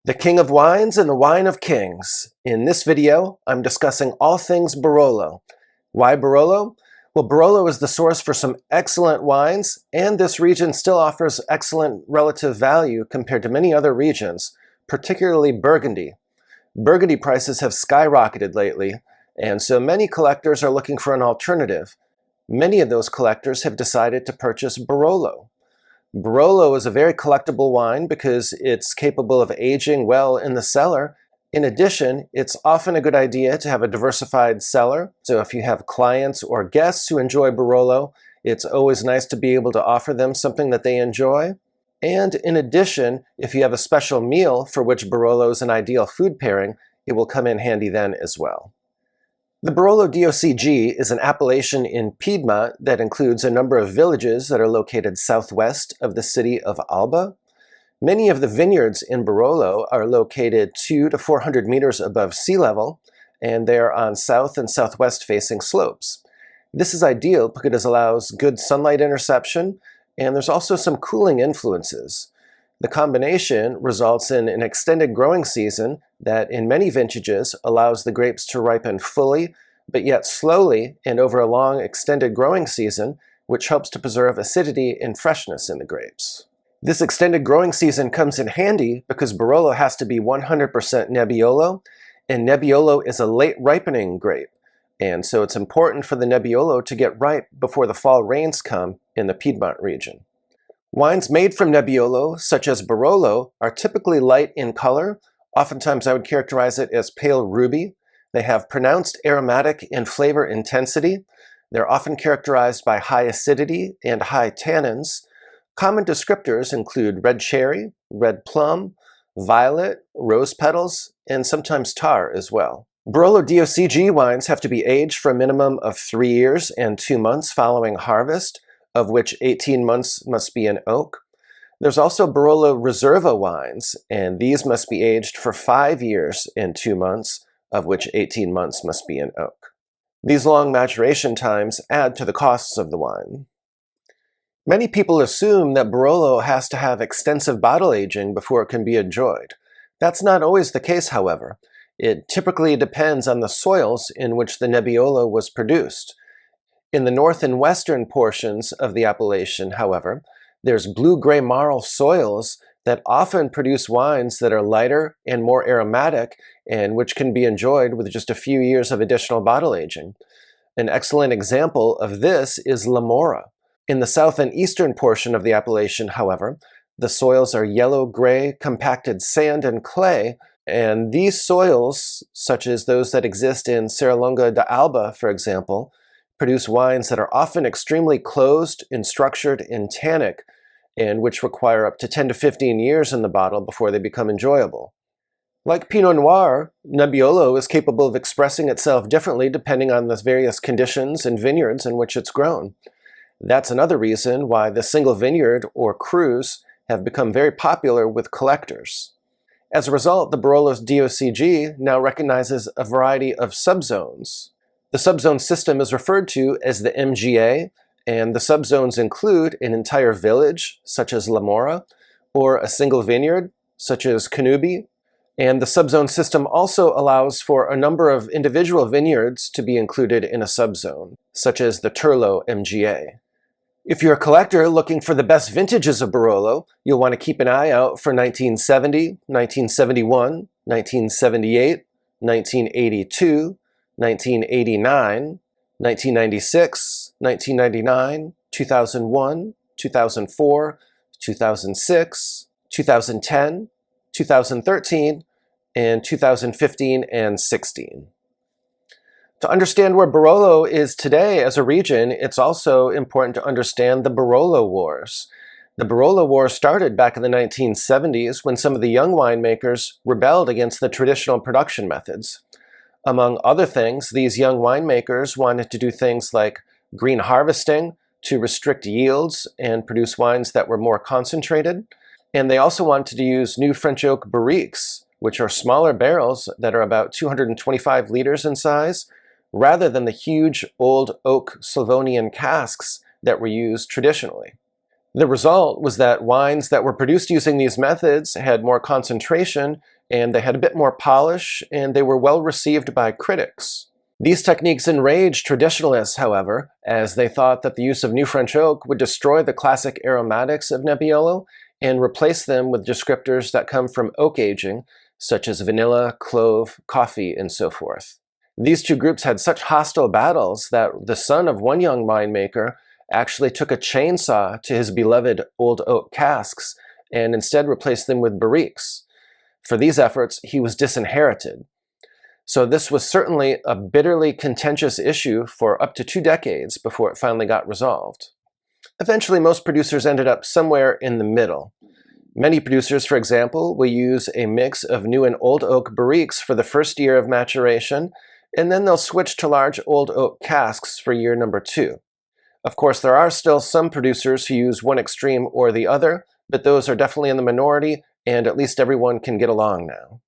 The king of wines and the wine of kings. In this video, I'm discussing all things Barolo. Why Barolo? Well, Barolo is the source for some excellent wines, and this region still offers excellent relative value compared to many other regions, particularly Burgundy. Burgundy prices have skyrocketed lately, and so many collectors are looking for an alternative. Many of those collectors have decided to purchase Barolo. Barolo is a very collectible wine because it's capable of aging well in the cellar. In addition, it's often a good idea to have a diversified cellar. So if you have clients or guests who enjoy Barolo, it's always nice to be able to offer them something that they enjoy. And in addition, if you have a special meal for which Barolo is an ideal food pairing, it will come in handy then as well. The Barolo DOCG is an appellation in Piedmont that includes a number of villages that are located southwest of the city of Alba. Many of the vineyards in Barolo are located 200 to 400 meters above sea level, and they are on south and southwest facing slopes. This is ideal because it allows good sunlight interception, and there's also some cooling influences. The combination results in an extended growing season that in many vintages allows the grapes to ripen fully, but yet slowly and over a long extended growing season, which helps to preserve acidity and freshness in the grapes. This extended growing season comes in handy because Barolo has to be 100% Nebbiolo, and Nebbiolo is a late ripening grape, and so it's important for the Nebbiolo to get ripe before the fall rains come in the Piedmont region. Wines made from Nebbiolo, such as Barolo, are typically light in color. Oftentimes I would characterize it as pale ruby. They have pronounced aromatic and flavor intensity. They're often characterized by high acidity and high tannins. Common descriptors include red cherry, red plum, violet, rose petals, and sometimes tar as well. Barolo DOCG wines have to be aged for a minimum of 3 years and 2 months following harvest, of which 18 months must be in oak. There's also Barolo Reserva wines, and these must be aged for 5 years and 2 months, of which 18 months must be in oak. These long maturation times add to the costs of the wine. Many people assume that Barolo has to have extensive bottle aging before it can be enjoyed. That's not always the case, however. It typically depends on the soils in which the Nebbiolo was produced. In the north and western portions of the appellation, however, there's blue-gray marl soils that often produce wines that are lighter and more aromatic and which can be enjoyed with just a few years of additional bottle aging. An excellent example of this is Lamora. In the south and eastern portion of the appellation, however, the soils are yellow-gray compacted sand and clay, and these soils, such as those that exist in Serralonga de Alba, for example, produce wines that are often extremely closed and structured and tannic, and which require up to 10 to 15 years in the bottle before they become enjoyable. Like Pinot Noir, Nebbiolo is capable of expressing itself differently depending on the various conditions and vineyards in which it's grown. That's another reason why the single vineyard or crus have become very popular with collectors. As a result, the Barolo DOCG now recognizes a variety of subzones. The subzone system is referred to as the MGA, and the subzones include an entire village, such as Lamora, or a single vineyard, such as Canubi, and the subzone system also allows for a number of individual vineyards to be included in a subzone, such as the Turlo MGA. If you're a collector looking for the best vintages of Barolo, you'll want to keep an eye out for 1970, 1971, 1978, 1982, 1989, 1996, 1999, 2001, 2004, 2006, 2010, 2013, and 2015 and 16. To understand where Barolo is today as a region, it's also important to understand the Barolo Wars. The Barolo War started back in the 1970s when some of the young winemakers rebelled against the traditional production methods. Among other things, these young winemakers wanted to do things like green harvesting to restrict yields and produce wines that were more concentrated. And they also wanted to use new French oak barriques, which are smaller barrels that are about 225 liters in size, rather than the huge old oak Slavonian casks that were used traditionally. The result was that wines that were produced using these methods had more concentration, and they had a bit more polish, and they were well received by critics. These techniques enraged traditionalists, however, as they thought that the use of new French oak would destroy the classic aromatics of Nebbiolo and replace them with descriptors that come from oak aging, such as vanilla, clove, coffee, and so forth. These two groups had such hostile battles that the son of one young winemaker actually took a chainsaw to his beloved old oak casks and instead replaced them with barriques. For these efforts, he was disinherited. So this was certainly a bitterly contentious issue for up to 2 decades before it finally got resolved. Eventually, most producers ended up somewhere in the middle. Many producers, for example, will use a mix of new and old oak barriques for the first year of maturation, and then they'll switch to large old oak casks for year number 2. Of course, there are still some producers who use one extreme or the other, but those are definitely in the minority, and at least everyone can get along now.